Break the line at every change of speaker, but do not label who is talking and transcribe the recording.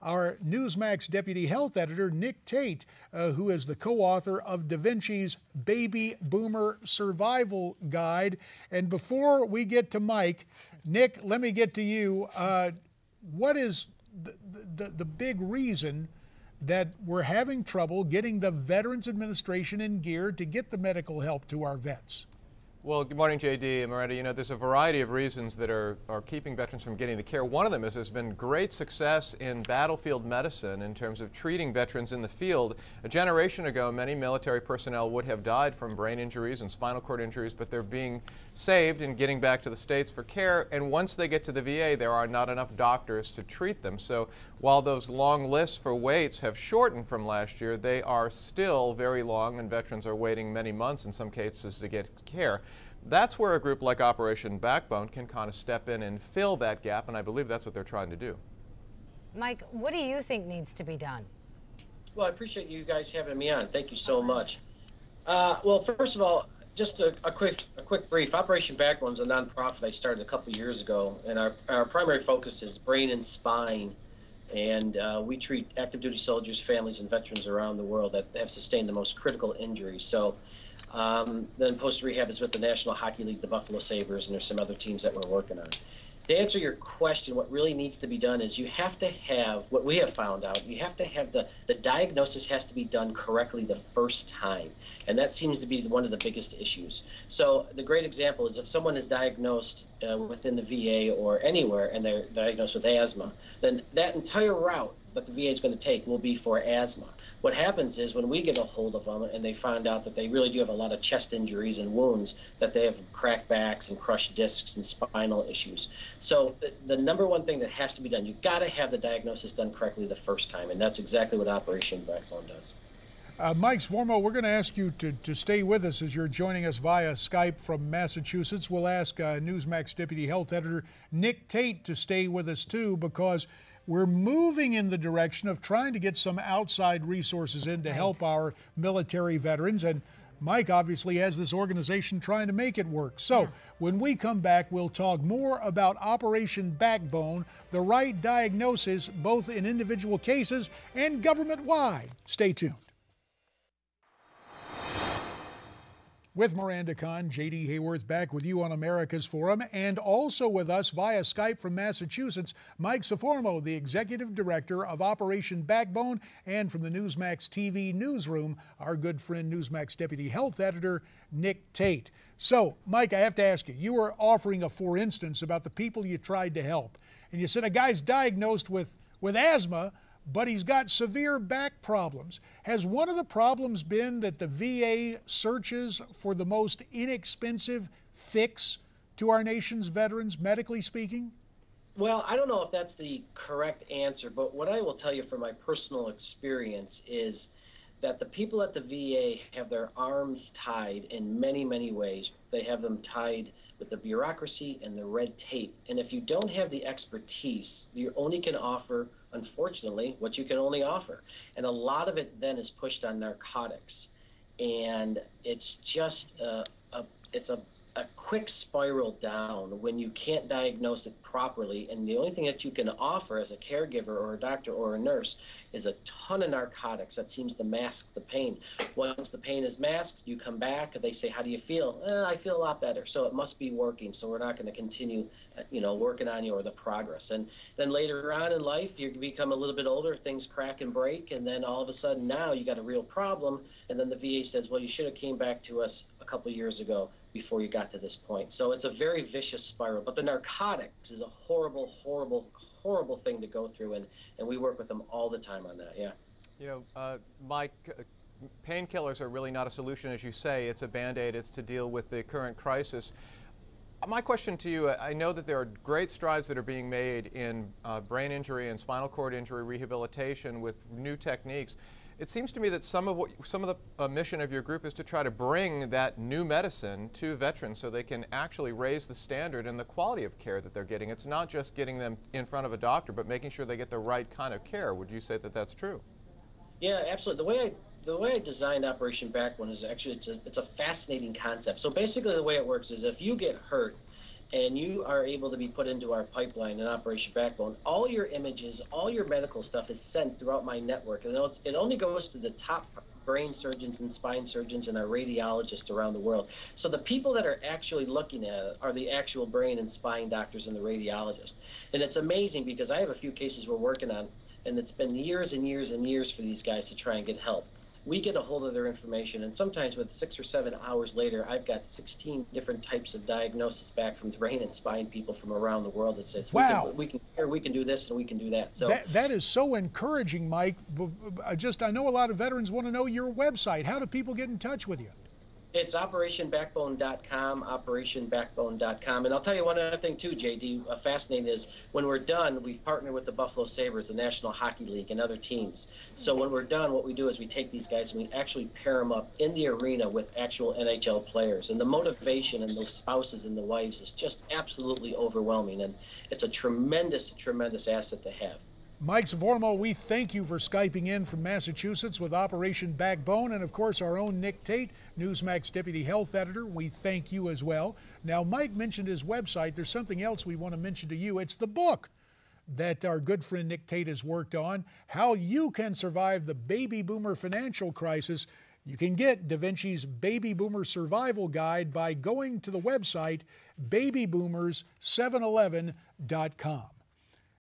our Newsmax deputy health editor, Nick Tate, who is the co-author of Da Vinci's Baby Boomer Survival Guide. And before we get to Mike, Nick, let me get to you. What is the big reason that we're having trouble getting the Veterans Administration in gear to get the medical help to our vets?
Well, good morning, J.D. and Miranda. You know, there's a variety of reasons that are keeping veterans from getting the care. One of them is there's been great success in battlefield medicine in terms of treating veterans in the field. A generation ago, many military personnel would have died from brain injuries and spinal cord injuries, but they're being saved and getting back to the States for care. And once they get to the VA, there are not enough doctors to treat them. So while those long lists for waits have shortened from last year, they are still very long, and veterans are waiting many months in some cases to get care. That's where a group like Operation Backbone can kind of step in and fill that gap, and I believe that's what they're trying to do.
Mike, what do you think needs to be done?
Well, I appreciate you guys having me on. Thank you so much. Well, first of all, just a quick brief. Operation Backbone is a nonprofit I started a couple years ago, and our primary focus is brain and spine. And we treat active duty soldiers, families, and veterans around the world that have sustained the most critical injuries. So then post-rehab is with the National Hockey League, the Buffalo Sabres, and there's some other teams that we're working on. To answer your question, what really needs to be done is you have to have, what we have found out, you have to have the diagnosis has to be done correctly the first time. And that seems to be one of the biggest issues. So the great example is if someone is diagnosed within the VA or anywhere and they're diagnosed with asthma, then that entire route that the VA is going to take will be for asthma. What happens is when we get a hold of them and they find out that they really do have a lot of chest injuries and wounds, that they have cracked backs and crushed discs and spinal issues. So the number one thing that has to be done, you've got to have the diagnosis done correctly the first time, and that's exactly what Operation Backbone does.
Mike Sformo, we're going to ask you to stay with us as you're joining us via Skype from Massachusetts. We'll ask Newsmax Deputy Health Editor Nick Tate to stay with us too, because we're moving in the direction of trying to get some outside resources in to help our military veterans. And Mike obviously has this organization trying to make it work. So when we come back, we'll talk more about Operation Backbone, the right diagnosis, both in individual cases and government-wide. Stay tuned. With Miranda Kahn, J.D. Hayworth back with you on America's Forum, and also with us via Skype from Massachusetts, Mike Sformo, the Executive Director of Operation Backbone, and from the Newsmax TV newsroom, our good friend Newsmax Deputy Health Editor Nick Tate. So, Mike, I have to ask you, you were offering a for instance about the people you tried to help, and you said a guy's diagnosed with asthma, but he's got severe back problems. Has one of the problems been that the VA searches for the most inexpensive fix to our nation's veterans, medically speaking?
Well, I don't know if that's the correct answer, but what I will tell you from my personal experience is that the people at the VA have their arms tied in many, many ways. They have them tied with the bureaucracy and the red tape. And if you don't have the expertise, you only can offer, unfortunately, what you can only offer. And a lot of it then is pushed on narcotics. And it's just a quick spiral down when you can't diagnose it properly, and the only thing that you can offer as a caregiver or a doctor or a nurse is a ton of narcotics that seems to mask the pain. Once the pain is masked, you come back, they say, how do you feel? I feel a lot better, so it must be working, so we're not going to continue working on you or the progress. And then later on in life, you become a little bit older, things crack and break, and then all of a sudden now you got a real problem, and then the VA says, well, you should have came back to us a couple years ago before you got to this point. So it's a very vicious spiral. But the narcotics is a horrible, horrible, horrible thing to go through, and we work with them all the time on that, yeah.
You know, Mike, painkillers are really not a solution, as you say. It's a Band-Aid. It's to deal with the current crisis. My question to you, I know that there are great strides that are being made in brain injury and spinal cord injury rehabilitation with new techniques. It seems to me that some of the mission of your group is to try to bring that new medicine to veterans so they can actually raise the standard and the quality of care that they're getting. It's not just getting them in front of a doctor, but making sure they get the right kind of care. Would you say that that's true?
Yeah, absolutely. The way I designed Operation Backbone is actually it's a fascinating concept. So basically the way it works is if you get hurt and you are able to be put into our pipeline in Operation Backbone, all your images, all your medical stuff is sent throughout my network. And it only goes to the top brain surgeons and spine surgeons and our radiologists around the world. So the people that are actually looking at it are the actual brain and spine doctors and the radiologists. And it's amazing because I have a few cases we're working on, and it's been years and years and years for these guys to try and get help. We get a hold of their information, and sometimes with 6 or 7 hours later, I've got 16 different types of diagnosis back from brain and spine people from around the world that says,
wow,
we can do this and we can do that. So
that is so encouraging, Mike. I know a lot of veterans want to know your website. How do people get in touch with you?
It's operationbackbone.com, operationbackbone.com. And I'll tell you one other thing too, JD, fascinating is when we're done, we've partnered with the Buffalo Sabres, the National Hockey League, and other teams. So when we're done, what we do is we take these guys and we actually pair them up in the arena with actual NHL players. And the motivation and the spouses and the wives is just absolutely overwhelming. And it's a tremendous, tremendous asset to have.
Mike Sformo, we thank you for Skyping in from Massachusetts with Operation Backbone, and of course our own Nick Tate, Newsmax Deputy Health Editor. We thank you as well. Now, Mike mentioned his website. There's something else we want to mention to you. It's the book that our good friend Nick Tate has worked on, How You Can Survive the Baby Boomer Financial Crisis. You can get Da Vinci's Baby Boomer Survival Guide by going to the website babyboomers711.com.